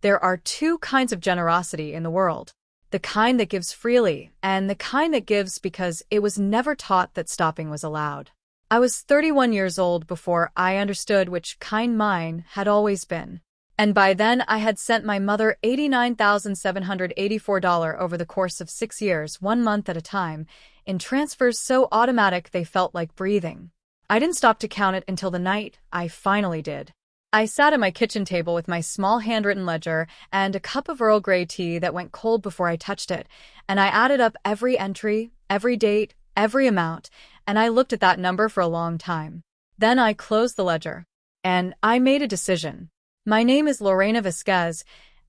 There are two kinds of generosity in the world. The kind that gives freely, and the kind that gives because it was never taught that stopping was allowed. I was 31 years old before I understood which kind mine had always been. And by then I had sent my mother $89,784 over the course of 6 years, 1 month at a time, in transfers so automatic they felt like breathing. I didn't stop to count it until the night I finally did. I sat at my kitchen table with my small handwritten ledger and a cup of Earl Grey tea that went cold before I touched it, and I added up every entry, every date, every amount, and I looked at that number for a long time. Then I closed the ledger, and I made a decision. My name is Lorena Vasquez,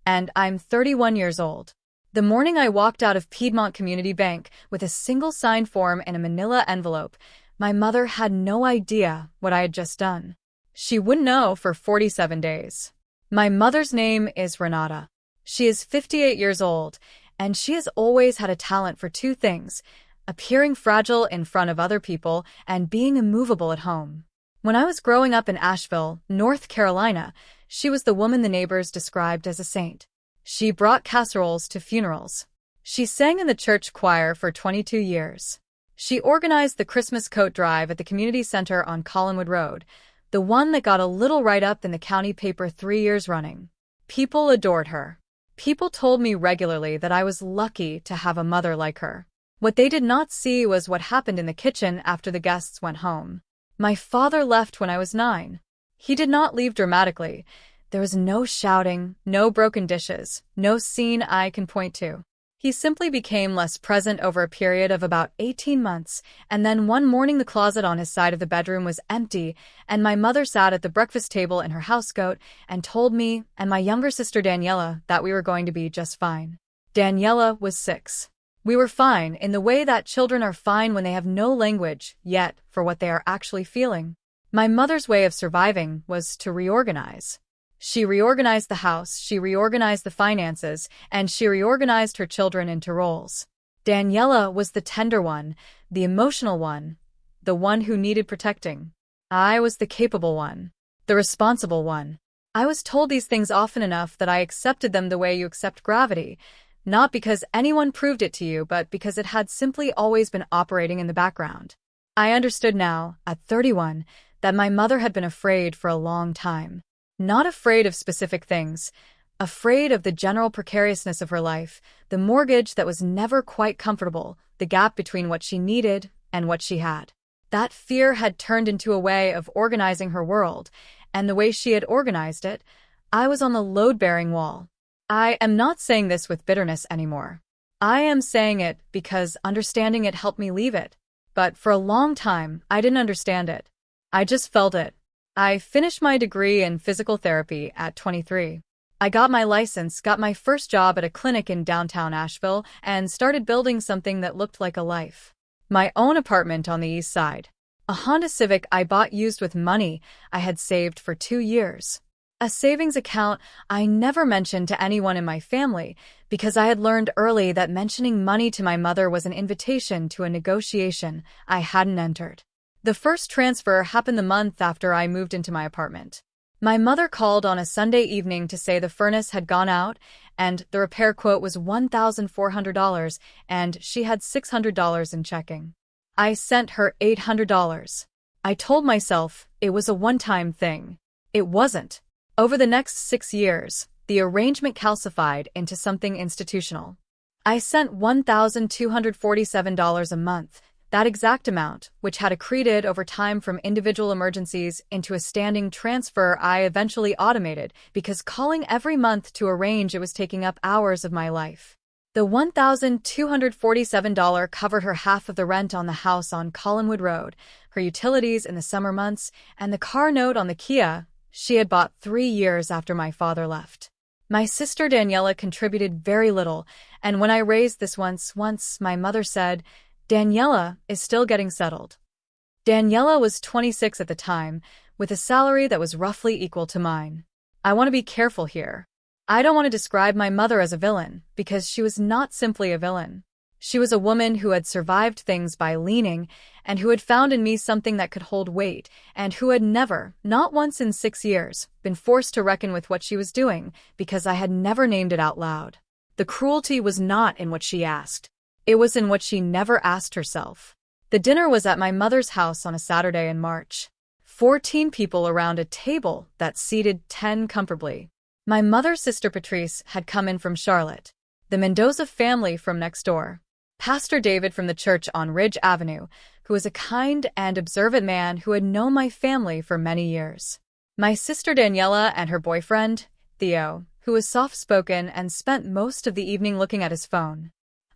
and I'm 31 years old. The morning I walked out of Piedmont Community Bank with a single signed form in a manila envelope, my mother had no idea what I had just done. She wouldn't know for 47 days. My mother's name is Renata. She is 58 years old, and she has always had a talent for two things: appearing fragile in front of other people and being immovable at home. When I was growing up in Asheville, North Carolina, she was the woman the neighbors described as a saint. She brought casseroles to funerals. She sang in the church choir for 22 years. She organized the Christmas coat drive at the community center on Collinwood Road, the one that got a little write-up in the county paper 3 years running. People adored her. People told me regularly that I was lucky to have a mother like her. What they did not see was what happened in the kitchen after the guests went home. My father left when I was 9. He did not leave dramatically. There was no shouting, no broken dishes, no scene I can point to. He simply became less present over a period of about 18 months, and then one morning the closet on his side of the bedroom was empty, and my mother sat at the breakfast table in her housecoat and told me and my younger sister Daniela that we were going to be just fine. Daniela was 6. We were fine in the way that children are fine when they have no language yet for what they are actually feeling. My mother's way of surviving was to reorganize. She reorganized the house, she reorganized the finances, and she reorganized her children into roles. Daniela was the tender one, the emotional one, the one who needed protecting. I was the capable one, the responsible one. I was told these things often enough that I accepted them the way you accept gravity, not because anyone proved it to you, but because it had simply always been operating in the background. I understood now, at 31, that my mother had been afraid for a long time. Not afraid of specific things, afraid of the general precariousness of her life, the mortgage that was never quite comfortable, the gap between what she needed and what she had. That fear had turned into a way of organizing her world, and the way she had organized it, I was on the load-bearing wall. I am not saying this with bitterness anymore. I am saying it because understanding it helped me leave it. But for a long time, I didn't understand it. I just felt it. I finished my degree in physical therapy at 23. I got my license, got my first job at a clinic in downtown Asheville, and started building something that looked like a life. My own apartment on the east side. A Honda Civic I bought used with money I had saved for 2 years. A savings account I never mentioned to anyone in my family because I had learned early that mentioning money to my mother was an invitation to a negotiation I hadn't entered. The first transfer happened the month after I moved into my apartment. My mother called on a Sunday evening to say the furnace had gone out and the repair quote was $1,400 and she had $600 in checking. I sent her $800. I told myself it was a one-time thing. It wasn't. Over the next 6 years, the arrangement calcified into something institutional. I sent $1,247 a month, that exact amount, which had accreted over time from individual emergencies into a standing transfer I eventually automated because calling every month to arrange it was taking up hours of my life. The $1,247 covered her half of the rent on the house on Collinwood Road, her utilities in the summer months, and the car note on the Kia she had bought 3 years after my father left. My sister Daniela contributed very little, and when I raised this once, my mother said, Daniela is still getting settled. Daniela was 26 at the time, with a salary that was roughly equal to mine. I want to be careful here. I don't want to describe my mother as a villain, because she was not simply a villain. She was a woman who had survived things by leaning, and who had found in me something that could hold weight, and who had never, not once in 6 years, been forced to reckon with what she was doing, because I had never named it out loud. The cruelty was not in what she asked. It was in what she never asked herself. The dinner was at my mother's house on a Saturday in March. 14 people around a table that seated 10 comfortably. My mother's sister Patrice had come in from Charlotte, the Mendoza family from next door. Pastor David from the church on Ridge Avenue, who was a kind and observant man who had known my family for many years. My sister Daniela and her boyfriend, Theo, who was soft-spoken and spent most of the evening looking at his phone.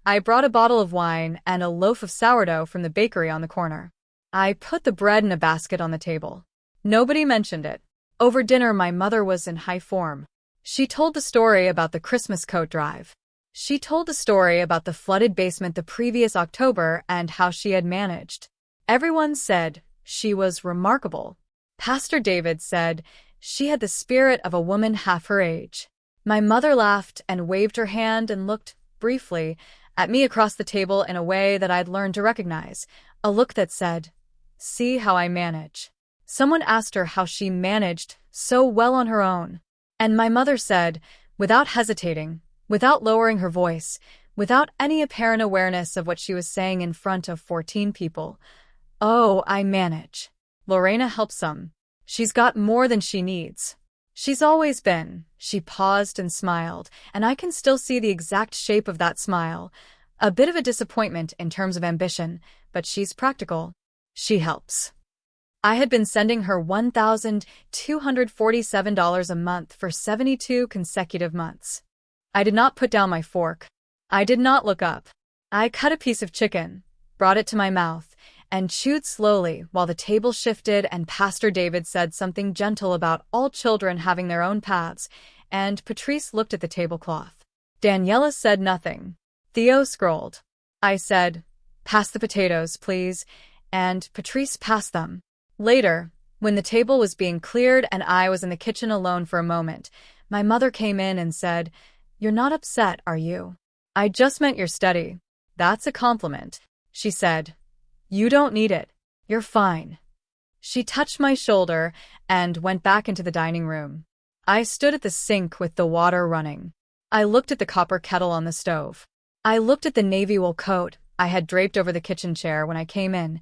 I brought a bottle of wine and a loaf of sourdough from the bakery on the corner. I put the bread in a basket on the table. Nobody mentioned it. Over dinner, my mother was in high form. She told the story about the Christmas coat drive. She told the story about the flooded basement the previous October and how she had managed. Everyone said she was remarkable. Pastor David said she had the spirit of a woman half her age. My mother laughed and waved her hand and looked, briefly, at me across the table in a way that I'd learned to recognize, a look that said, "See how I manage." Someone asked her how she managed so well on her own. And my mother said, without hesitating, without lowering her voice, without any apparent awareness of what she was saying in front of 14 people, "Oh, I manage. Lorena helps some. She's got more than she needs. She's always been." She paused and smiled, and I can still see the exact shape of that smile. A bit of a disappointment in terms of ambition, but she's practical. She helps. I had been sending her $1,247 a month for 72 consecutive months. I did not put down my fork. I did not look up. I cut a piece of chicken, brought it to my mouth, and chewed slowly while the table shifted and Pastor David said something gentle about all children having their own paths, and Patrice looked at the tablecloth. Daniela said nothing. Theo scrolled. I said, "Pass the potatoes, please," and Patrice passed them. Later, when the table was being cleared and I was in the kitchen alone for a moment, my mother came in and said, "You're not upset, are you?" "I just meant you're steady." "That's a compliment," she said. "You don't need it. You're fine." She touched my shoulder and went back into the dining room. I stood at the sink with the water running. I looked at the copper kettle on the stove. I looked at the navy wool coat I had draped over the kitchen chair when I came in,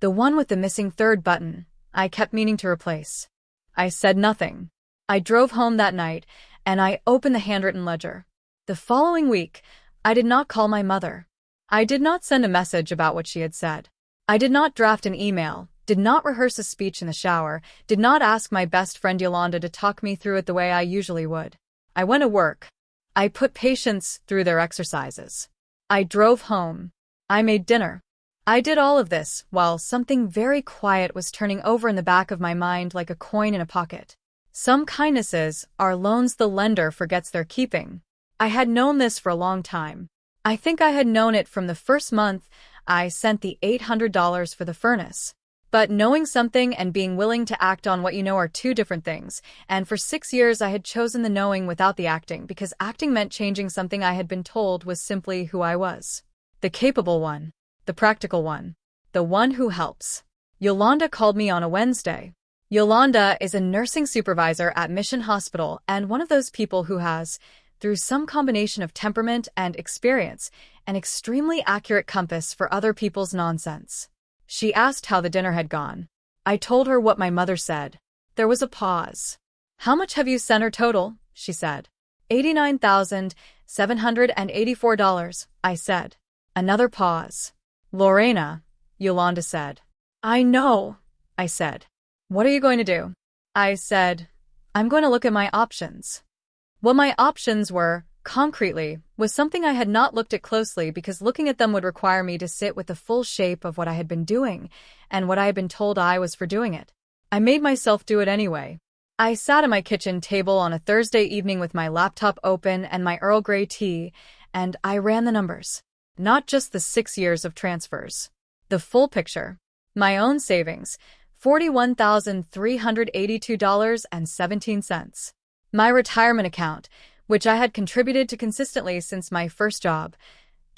the one with the missing third button I kept meaning to replace. I said nothing. I drove home that night, and I opened the handwritten ledger. The following week, I did not call my mother. I did not send a message about what she had said. I did not draft an email, did not rehearse a speech in the shower, did not ask my best friend Yolanda to talk me through it the way I usually would. I went to work. I put patients through their exercises. I drove home. I made dinner. I did all of this while something very quiet was turning over in the back of my mind like a coin in a pocket. Some kindnesses are loans the lender forgets they're keeping. I had known this for a long time. I think I had known it from the first month I sent the $800 for the furnace. But knowing something and being willing to act on what you know are two different things, and for 6 years I had chosen the knowing without the acting because acting meant changing something I had been told was simply who I was. The capable one. The practical one. The one who helps. Yolanda called me on a Wednesday. Yolanda is a nursing supervisor at Mission Hospital and one of those people who has, through some combination of temperament and experience, an extremely accurate compass for other people's nonsense. She asked how the dinner had gone. I told her what my mother said. There was a pause. "How much have you sent her total?" she said. $89,784, I said. Another pause. "Lorena," Yolanda said. "I know," I said. "What are you going to do?" I said, "I'm going to look at my options." What my options were, concretely, was something I had not looked at closely because looking at them would require me to sit with the full shape of what I had been doing and what I had been told I was for doing it. I made myself do it anyway. I sat at my kitchen table on a Thursday evening with my laptop open and my Earl Grey tea, and I ran the numbers. Not just the 6 years of transfers. The full picture. My own savings, $41,382.17. My retirement account, which I had contributed to consistently since my first job,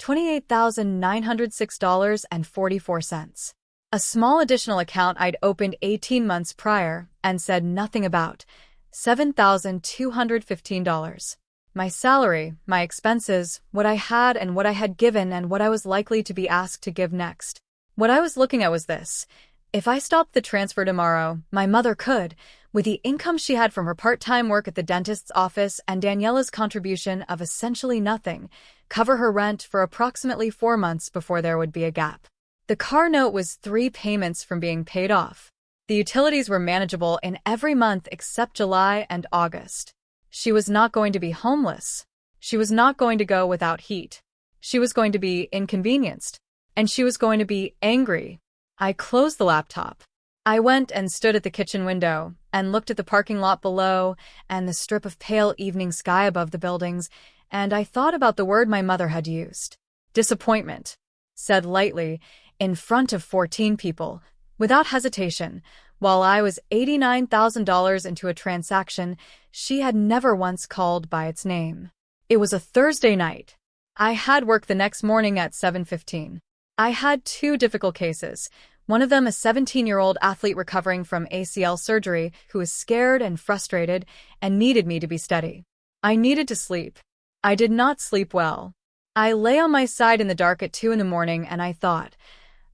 $28,906.44. A small additional account I'd opened 18 months prior and said nothing about, $7,215. My salary, my expenses, what I had and what I had given and what I was likely to be asked to give next. What I was looking at was this. If I stopped the transfer tomorrow, my mother could, with the income she had from her part-time work at the dentist's office and Daniela's contribution of essentially nothing, cover her rent for approximately 4 months before there would be a gap. The car note was 3 payments from being paid off. The utilities were manageable in every month except July and August. She was not going to be homeless. She was not going to go without heat. She was going to be inconvenienced. And she was going to be angry. I closed the laptop. I went and stood at the kitchen window and looked at the parking lot below and the strip of pale evening sky above the buildings, and I thought about the word my mother had used. Disappointment. Said lightly, in front of 14 people, without hesitation, while I was $89,000 into a transaction she had never once called by its name. It was a Thursday night. I had work the next morning at 7:15. I had 2 difficult cases, one of them a 17-year-old athlete recovering from ACL surgery who was scared and frustrated and needed me to be steady. I needed to sleep. I did not sleep well. I lay on my side in the dark at 2 in the morning and I thought,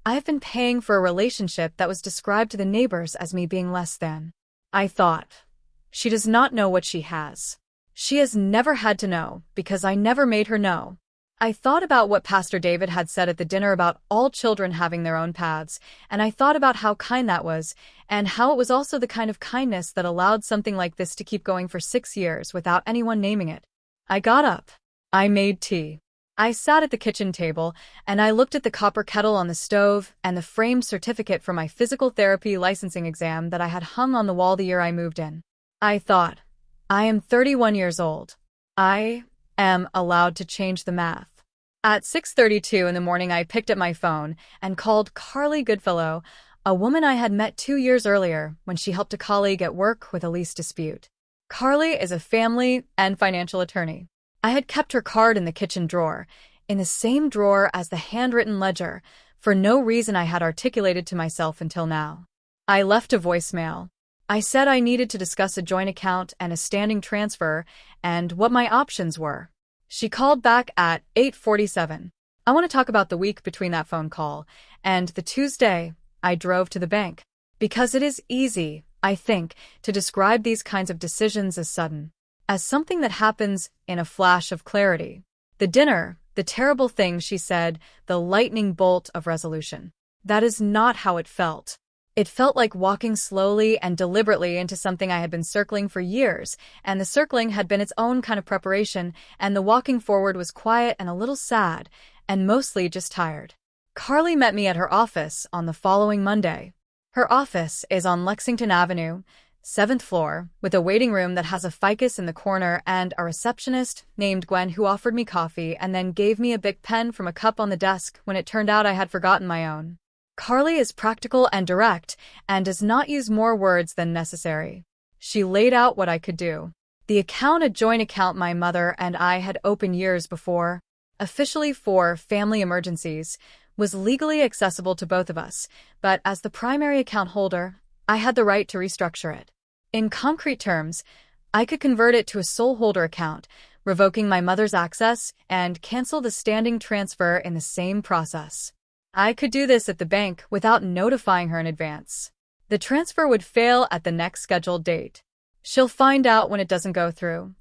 I've been paying for a relationship that was described to the neighbors as me being less than. I thought, she does not know what she has. She has never had to know because I never made her know. I thought about what Pastor David had said at the dinner about all children having their own paths, and I thought about how kind that was, and how it was also the kind of kindness that allowed something like this to keep going for 6 years without anyone naming it. I got up. I made tea. I sat at the kitchen table, and I looked at the copper kettle on the stove and the framed certificate for my physical therapy licensing exam that I had hung on the wall the year I moved in. I thought, I am 31 years old. I am allowed to change the math. At 6:32 in the morning, I picked up my phone and called Carly Goodfellow, a woman I had met 2 years earlier when she helped a colleague at work with a lease dispute. Carly is a family and financial attorney. I had kept her card in the kitchen drawer, in the same drawer as the handwritten ledger, for no reason I had articulated to myself until now. I left a voicemail. I said I needed to discuss a joint account and a standing transfer and what my options were. She called back at 8:47. I want to talk about the week between that phone call and the Tuesday I drove to the bank, because it is easy, I think, to describe these kinds of decisions as sudden, as something that happens in a flash of clarity. The dinner, the terrible thing she said, the lightning bolt of resolution. That is not how it felt. It felt like walking slowly and deliberately into something I had been circling for years, and the circling had been its own kind of preparation, and the walking forward was quiet and a little sad, and mostly just tired. Carly met me at her office on the following Monday. Her office is on Lexington Avenue, 7th floor, with a waiting room that has a ficus in the corner and a receptionist named Gwen who offered me coffee and then gave me a Bic pen from a cup on the desk when it turned out I had forgotten my own. Carly is practical and direct and does not use more words than necessary. She laid out what I could do. The account, a joint account my mother and I had opened years before, officially for family emergencies, was legally accessible to both of us, but as the primary account holder, I had the right to restructure it. In concrete terms, I could convert it to a sole holder account, revoking my mother's access, and cancel the standing transfer in the same process. I could do this at the bank without notifying her in advance. The transfer would fail at the next scheduled date. She'll find out when it doesn't go through,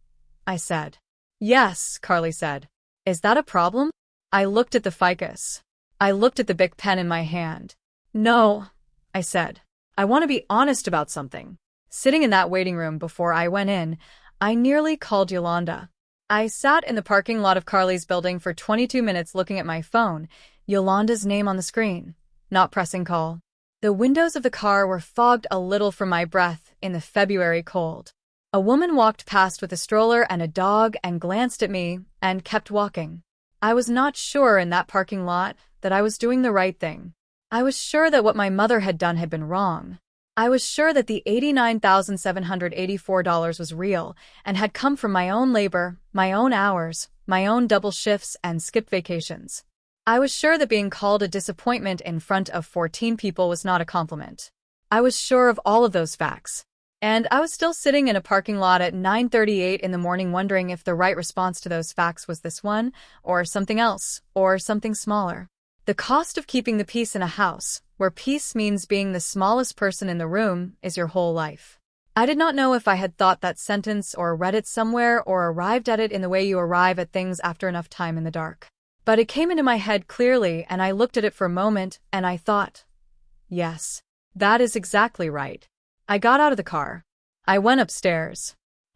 I said. Yes, Carly said. Is that a problem? I looked at the ficus. I looked at the Bic pen in my hand. No, I said. I want to be honest about something. Sitting in that waiting room before I went in, I nearly called Yolanda. I sat in the parking lot of Carly's building for 22 minutes looking at my phone, Yolanda's name on the screen, not pressing call. The windows of the car were fogged a little from my breath in the February cold. A woman walked past with a stroller and a dog and glanced at me and kept walking. I was not sure in that parking lot that I was doing the right thing. I was sure that what my mother had done had been wrong. I was sure that the $89,784 was real and had come from my own labor, my own hours, my own double shifts and skipped vacations. I was sure that being called a disappointment in front of 14 people was not a compliment. I was sure of all of those facts. And I was still sitting in a parking lot at 9:38 in the morning wondering if the right response to those facts was this one, or something else, or something smaller. The cost of keeping the peace in a house, where peace means being the smallest person in the room, is your whole life. I did not know if I had thought that sentence or read it somewhere or arrived at it in the way you arrive at things after enough time in the dark. But it came into my head clearly and I looked at it for a moment and I thought, yes, that is exactly right. I got out of the car. I went upstairs.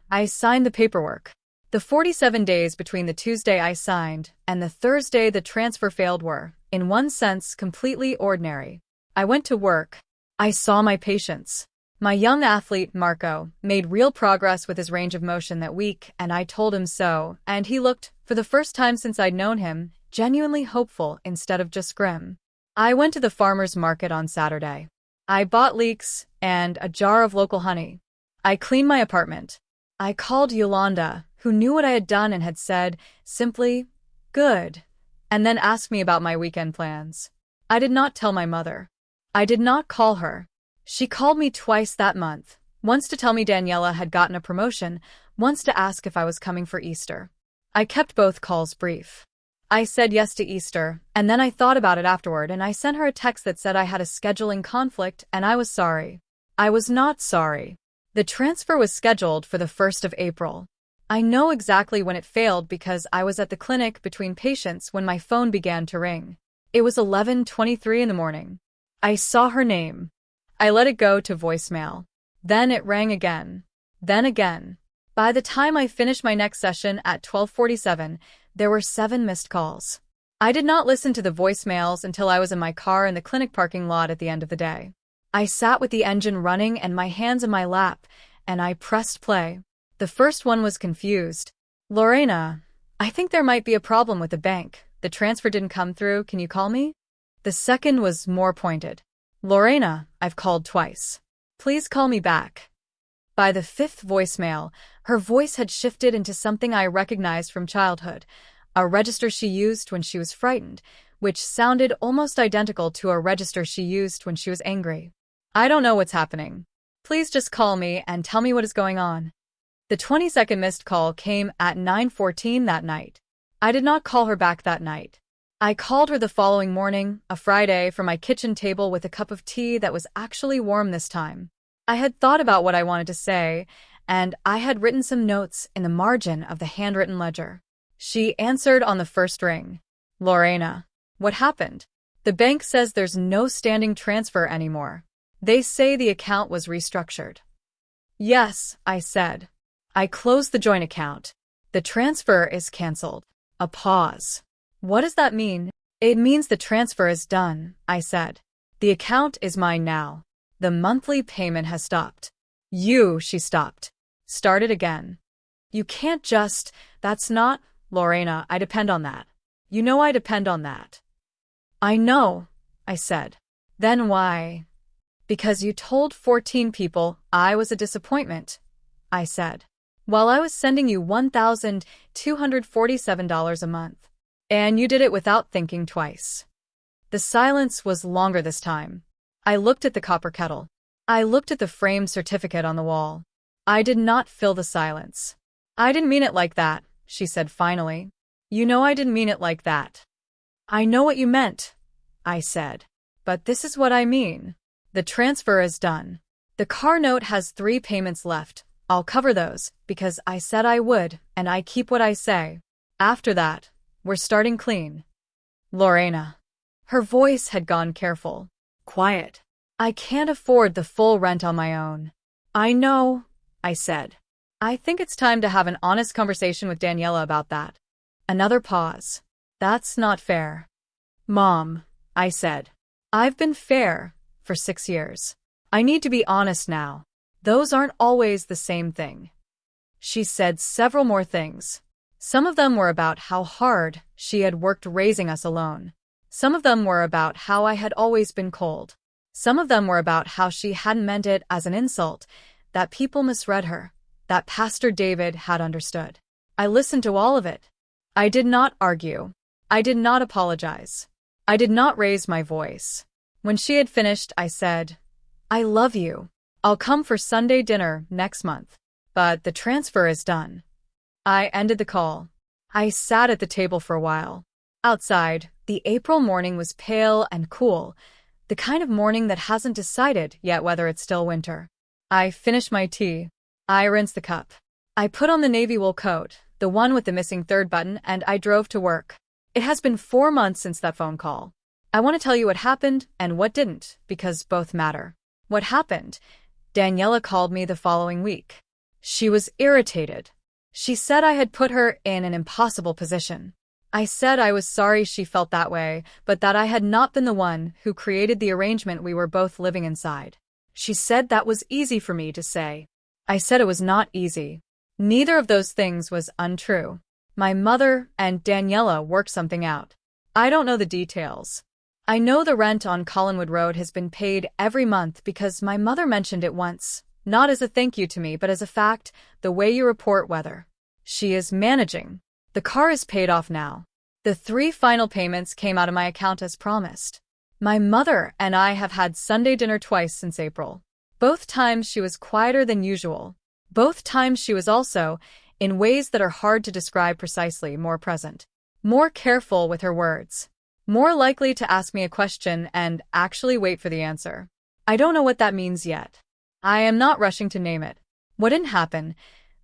I signed the paperwork. The 47 days between the Tuesday I signed and the Thursday the transfer failed were, in one sense, completely ordinary. I went to work. I saw my patients. My young athlete, Marco, made real progress with his range of motion that week, and I told him so, and he looked, for the first time since I'd known him, genuinely hopeful instead of just grim. I went to the farmer's market on Saturday. I bought leeks and a jar of local honey. I cleaned my apartment. I called Yolanda, who knew what I had done and had said, simply, good, and then asked me about my weekend plans. I did not tell my mother. I did not call her. She called me twice that month, once to tell me Daniela had gotten a promotion, once to ask if I was coming for Easter. I kept both calls brief. I said yes to Easter, and then I thought about it afterward and I sent her a text that said I had a scheduling conflict and I was sorry. I was not sorry. The transfer was scheduled for the 1st of April. I know exactly when it failed because I was at the clinic between patients when my phone began to ring. It was 11:23 in the morning. I saw her name. I let it go to voicemail. Then it rang again. Then again. By the time I finished my next session at 12:47, there were 7 missed calls. I did not listen to the voicemails until I was in my car in the clinic parking lot at the end of the day. I sat with the engine running and my hands in my lap, and I pressed play. The first one was confused. Lorena, I think there might be a problem with the bank. The transfer didn't come through. Can you call me? The second was more pointed. Lorena, I've called twice. Please call me back. By the 5th voicemail, her voice had shifted into something I recognized from childhood, a register she used when she was frightened, which sounded almost identical to a register she used when she was angry. I don't know what's happening. Please just call me and tell me what is going on. The 22nd missed call came at 9:14 that night. I did not call her back that night. I called her the following morning, a Friday, from my kitchen table with a cup of tea that was actually warm this time. I had thought about what I wanted to say, and I had written some notes in the margin of the handwritten ledger. She answered on the first ring. Lorena, what happened? The bank says there's no standing transfer anymore. They say the account was restructured. Yes, I said. I closed the joint account. The transfer is canceled. A pause. What does that mean? It means the transfer is done, I said. The account is mine now. The monthly payment has stopped. She stopped. Started again. You can't just, that's not, Lorena, I depend on that. You know I depend on that. I know, I said. Then why? Because you told 14 people I was a disappointment, I said. While I was sending you $1,247 a month. And you did it without thinking twice. The silence was longer this time. I looked at the copper kettle. I looked at the framed certificate on the wall. I did not fill the silence. I didn't mean it like that, she said finally. You know I didn't mean it like that. I know what you meant, I said. But this is what I mean. The transfer is done. The car note has 3 payments left. I'll cover those, because I said I would, and I keep what I say. After that, we're starting clean. Lorena. Her voice had gone careful. Quiet. I can't afford the full rent on my own. I know, I said. I think it's time to have an honest conversation with Daniela about that. Another pause. That's not fair. Mom, I said. I've been fair for 6 years. I need to be honest now. Those aren't always the same thing. She said several more things. Some of them were about how hard she had worked raising us alone. Some of them were about how I had always been cold. Some of them were about how she hadn't meant it as an insult, that people misread her, that Pastor David had understood. I listened to all of it. I did not argue. I did not apologize. I did not raise my voice. When she had finished, I said, "I love you. I'll come for Sunday dinner next month. But the transfer is done." I ended the call. I sat at the table for a while. Outside, the April morning was pale and cool, the kind of morning that hasn't decided yet whether it's still winter. I finished my tea. I rinsed the cup. I put on the navy wool coat, the one with the missing third button, and I drove to work. It has been 4 months since that phone call. I want to tell you what happened and what didn't, because both matter. What happened? Daniela called me the following week. She was irritated. She said I had put her in an impossible position. I said I was sorry she felt that way, but that I had not been the one who created the arrangement we were both living inside. She said that was easy for me to say. I said it was not easy. Neither of those things was untrue. My mother and Daniela worked something out. I don't know the details. I know the rent on Collinwood Road has been paid every month because my mother mentioned it once, not as a thank you to me but as a fact, the way you report weather. She is managing. The car is paid off now. The 3 final payments came out of my account as promised. My mother and I have had Sunday dinner twice since April. Both times she was quieter than usual. Both times she was also, in ways that are hard to describe precisely, more present. More careful with her words. More likely to ask me a question and actually wait for the answer. I don't know what that means yet. I am not rushing to name it. What didn't happen?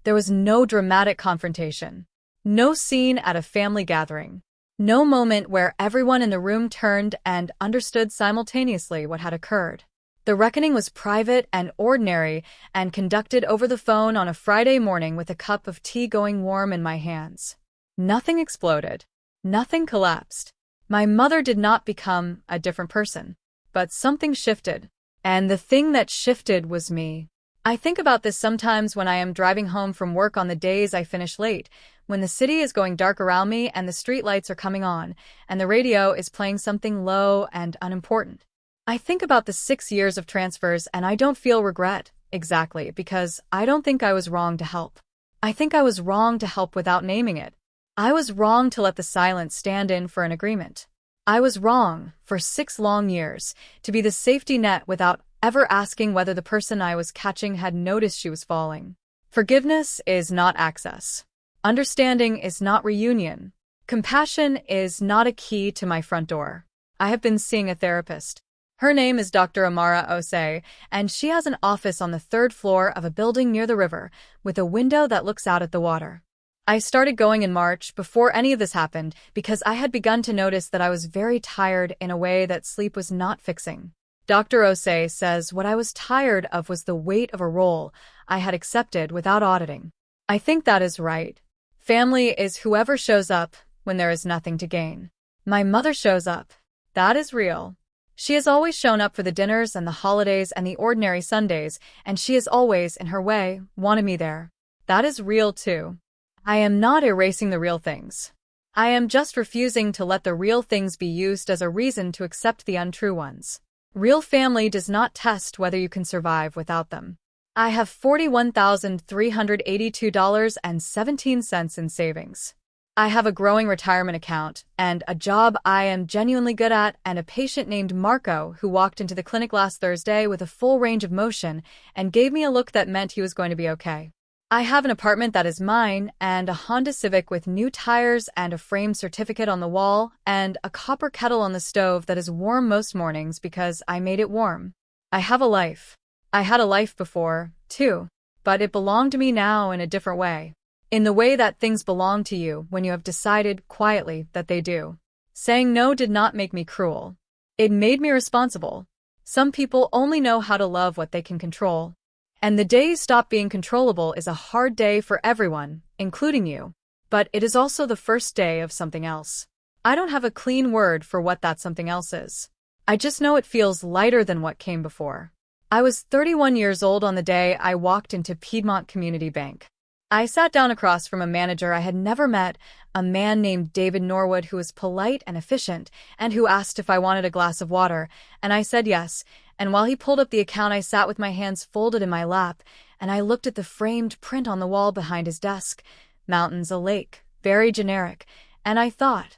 There was no dramatic confrontation. No scene at a family gathering. No moment where everyone in the room turned and understood simultaneously what had occurred. The reckoning was private and ordinary and conducted over the phone on a Friday morning with a cup of tea going warm in my hands. Nothing exploded. Nothing collapsed. My mother did not become a different person. But something shifted. And the thing that shifted was me. I think about this sometimes when I am driving home from work on the days I finish late, when the city is going dark around me and the street lights are coming on, and the radio is playing something low and unimportant. I think about the 6 years of transfers and I don't feel regret, exactly, because I don't think I was wrong to help. I think I was wrong to help without naming it. I was wrong to let the silence stand in for an agreement. I was wrong, for 6 long years, to be the safety net without ever asking whether the person I was catching had noticed she was falling. Forgiveness is not access. Understanding is not reunion. Compassion is not a key to my front door. I have been seeing a therapist. Her name is Dr. Amara Osei, and she has an office on the 3rd floor of a building near the river, with a window that looks out at the water. I started going in March before any of this happened because I had begun to notice that I was very tired in a way that sleep was not fixing. Dr. Osei says what I was tired of was the weight of a role I had accepted without auditing. I think that is right. Family is whoever shows up when there is nothing to gain. My mother shows up. That is real. She has always shown up for the dinners and the holidays and the ordinary Sundays, and she has always, in her way, wanted me there. That is real too. I am not erasing the real things. I am just refusing to let the real things be used as a reason to accept the untrue ones. Real family does not test whether you can survive without them. I have $41,382.17 in savings. I have a growing retirement account and a job I am genuinely good at and a patient named Marco who walked into the clinic last Thursday with a full range of motion and gave me a look that meant he was going to be okay. I have an apartment that is mine and a Honda Civic with new tires and a framed certificate on the wall and a copper kettle on the stove that is warm most mornings because I made it warm. I have a life. I had a life before, too, but it belonged to me now in a different way. In the way that things belong to you when you have decided quietly that they do. Saying no did not make me cruel. It made me responsible. Some people only know how to love what they can control. And the day you stop being controllable is a hard day for everyone, including you. But it is also the first day of something else. I don't have a clean word for what that something else is. I just know it feels lighter than what came before. I was 31 years old on the day I walked into Piedmont Community Bank. I sat down across from a manager I had never met, a man named David Norwood who was polite and efficient, and who asked if I wanted a glass of water, and I said yes, And while he pulled up the account, I sat with my hands folded in my lap, and I looked at the framed print on the wall behind his desk. Mountains, a lake, very generic, and I thought,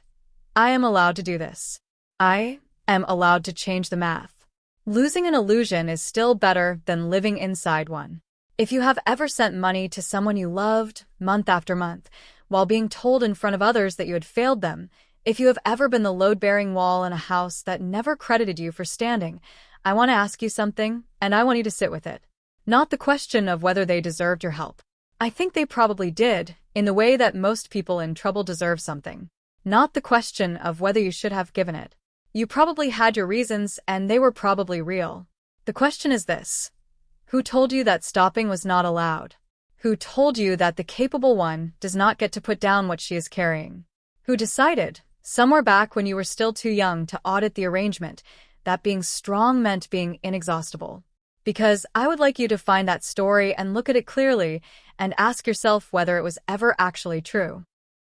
I am allowed to do this. I am allowed to change the math. Losing an illusion is still better than living inside one. If you have ever sent money to someone you loved, month after month, while being told in front of others that you had failed them, if you have ever been the load-bearing wall in a house that never credited you for standing, I want to ask you something, and I want you to sit with it. Not the question of whether they deserved your help. I think they probably did, in the way that most people in trouble deserve something. Not the question of whether you should have given it. You probably had your reasons, and they were probably real. The question is this: who told you that stopping was not allowed? Who told you that the capable one does not get to put down what she is carrying? Who decided, somewhere back when you were still too young to audit the arrangement, that being strong meant being inexhaustible? Because I would like you to find that story and look at it clearly and ask yourself whether it was ever actually true.